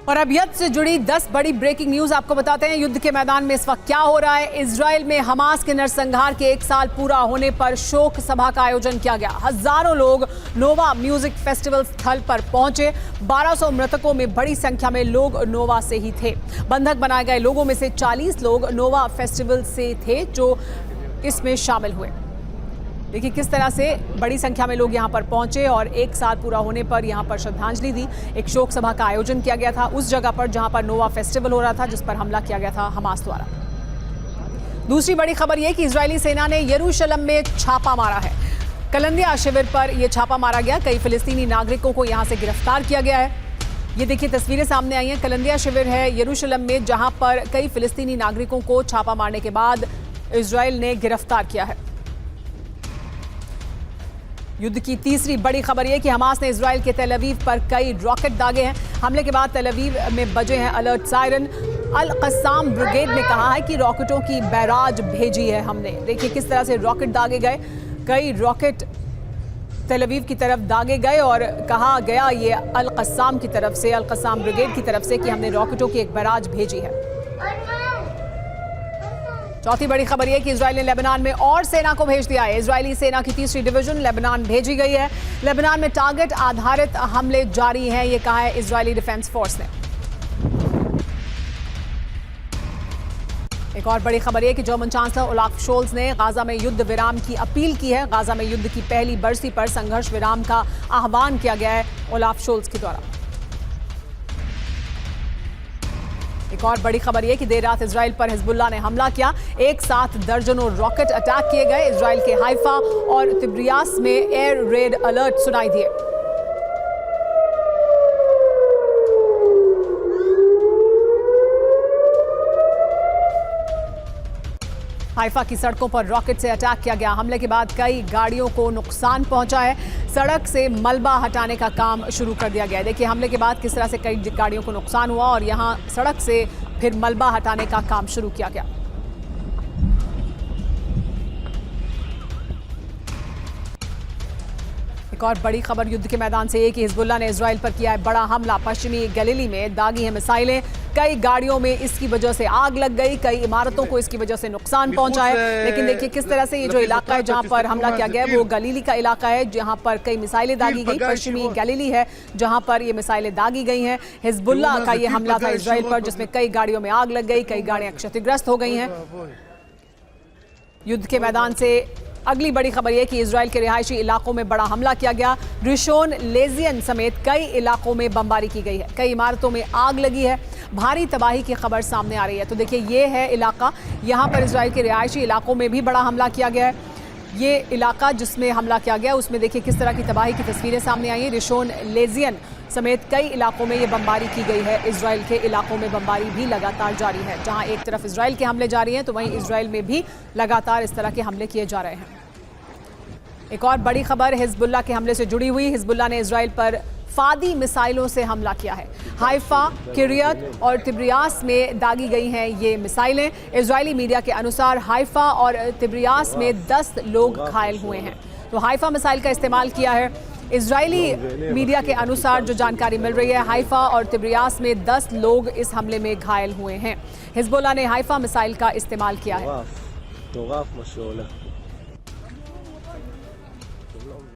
और अभियत से जुड़ी 10 बड़ी ब्रेकिंग न्यूज आपको बताते हैं। युद्ध के मैदान में इस वक्त क्या हो रहा है। इजराइल में हमास के नरसंहार के 1 साल पूरा होने पर शोक सभा का आयोजन किया गया। हजारों लोग नोवा म्यूजिक फेस्टिवल स्थल पर पहुंचे। 1200 मृतकों में बड़ी संख्या में लोग नोवा से ही थे। बंधक बनाए गए लोगों में से 40 लोग नोवा फेस्टिवल से थे जो इसमें शामिल हुए। देखिए किस तरह से बड़ी संख्या में लोग यहां पर पहुंचे और 1 साल पूरा होने पर यहां पर श्रद्धांजलि दी। एक शोक सभा का आयोजन किया गया था उस जगह पर जहां पर नोवा फेस्टिवल हो रहा था, जिस पर हमला किया गया था हमास द्वारा। दूसरी बड़ी खबर यह कि इजरायली सेना ने यरूशलेम में छापा मारा है। कलंदिया शिविर पर यह छापा मारा गया। कई फिलिस्तीनी नागरिकों को यहां से गिरफ्तार किया गया है। ये देखिए तस्वीरें सामने आई हैं। कलंदिया शिविर है यरूशलेम में, जहां पर कई फिलिस्तीनी नागरिकों को छापा मारने के बाद इजरायल ने गिरफ्तार किया है। युद्ध की तीसरी बड़ी खबर यह कि हमास ने इजराइल के तेल अवीव पर कई रॉकेट दागे हैं। हमले के बाद तेल अवीव में बजे हैं अलर्ट सायरन। अल कस्साम ब्रिगेड ने कहा है कि रॉकेटों की बैराज भेजी है हमने। देखिए किस तरह से रॉकेट दागे गए। कई रॉकेट तेल अवीव की तरफ दागे गए और कहा गया ये अल कस्साम की तरफ से, अल कस्साम ब्रिगेड की तरफ से कि हमने रॉकेटों की एक बैराज भेजी है। चौथी बड़ी खबर यह कि इजराइल ने लेबनान में और सेना को भेज दिया है। इजरायली सेना की तीसरी डिवीजन लेबनान भेजी गई है। लेबनान में टारगेट आधारित हमले जारी हैं, ये कहा है इजरायली डिफेंस फोर्स ने। एक और बड़ी खबर यह कि जर्मन चांसलर ओलाफ शोल्ज ने गाजा में युद्ध विराम की अपील की है। गाजा में युद्ध की पहली बरसी पर संघर्ष विराम का आह्वान किया गया है ओलाफ शोल्ज के द्वारा। एक और बड़ी खबर यह कि देर रात इजराइल पर हिजबुल्लाह ने हमला किया। एक साथ दर्जनों रॉकेट अटैक किए गए। इजराइल के हाइफा और तिब्रियास में एयर रेड अलर्ट सुनाई दिए। हाइफा की सड़कों पर रॉकेट से अटैक किया गया। हमले के बाद कई गाड़ियों को नुकसान पहुंचा है। सड़क से मलबा हटाने का काम शुरू कर दिया गया है। देखिए हमले के बाद किस तरह से कई गाड़ियों को नुकसान हुआ और यहां सड़क से फिर मलबा हटाने का काम शुरू किया गया। एक और बड़ी खबर युद्ध के मैदान से ये कि हिजबुल्लाह ने इजराइल पर किया है बड़ा हमला। पश्चिमी गलीली में दागी है मिसाइलें। कई गाड़ियों में इसकी वजह से आग लग गई। कई इमारतों को इसकी वजह से नुकसान पहुंचा है। लेकिन देखिए किस तरह से ये जो इलाका है जहां पर हमला किया गया है वो गलीली का इलाका है, जहां पर कई मिसाइलें दागी गई। पश्चिमी गलीली है जहां पर ये मिसाइलें दागी गई हैं। हिजबुल्लाह का ये हमला था इजराइल पर, जिसमें कई गाड़ियों में आग लग गई, कई गाड़ियां क्षतिग्रस्त हो गई हैं। युद्ध के मैदान से अगली बड़ी खबर यह कि इजराइल के रिहायशी इलाकों में बड़ा हमला किया गया। रिशोन लेजियन समेत कई इलाकों में बमबारी की गई है। कई इमारतों में आग लगी है। भारी तबाही की खबर सामने आ रही है। तो देखिए ये है इलाका, यहाँ पर इजराइल के रिहायशी इलाकों में भी बड़ा हमला किया गया है। ये इलाका जिसमें हमला किया गया उसमें देखिए किस तरह की तबाही की तस्वीरें सामने आई हैं। रिशोन लेजियन समेत कई इलाकों में ये बमबारी की गई है। इजराइल के इलाकों में बमबारी भी लगातार जारी है। जहां एक तरफ इजराइल के हमले जारी हैं तो वहीं इजराइल में भी लगातार इस तरह के हमले किए जा रहे हैं। एक और बड़ी खबर हिजबुल्लाह के हमले से जुड़ी हुई। हिजबुल्लाह ने इजराइल पर फादी मिसाइलों से हमला किया है। हाइफा, किरियत और तिब्रियास में दागी गई हैं ये मिसाइलें। इजरायली मीडिया के अनुसार हाइफा और तिब्रियास में 10 लोग घायल हुए हैं। तो हाइफा मिसाइल का इस्तेमाल किया है। इजरायली मीडिया के अनुसार जो जानकारी मिल रही है, हाइफा और तिब्रियास में 10 लोग इस हमले में घायल हुए हैं। हिजबुल्लाह ने हाइफा मिसाइल का इस्तेमाल किया है।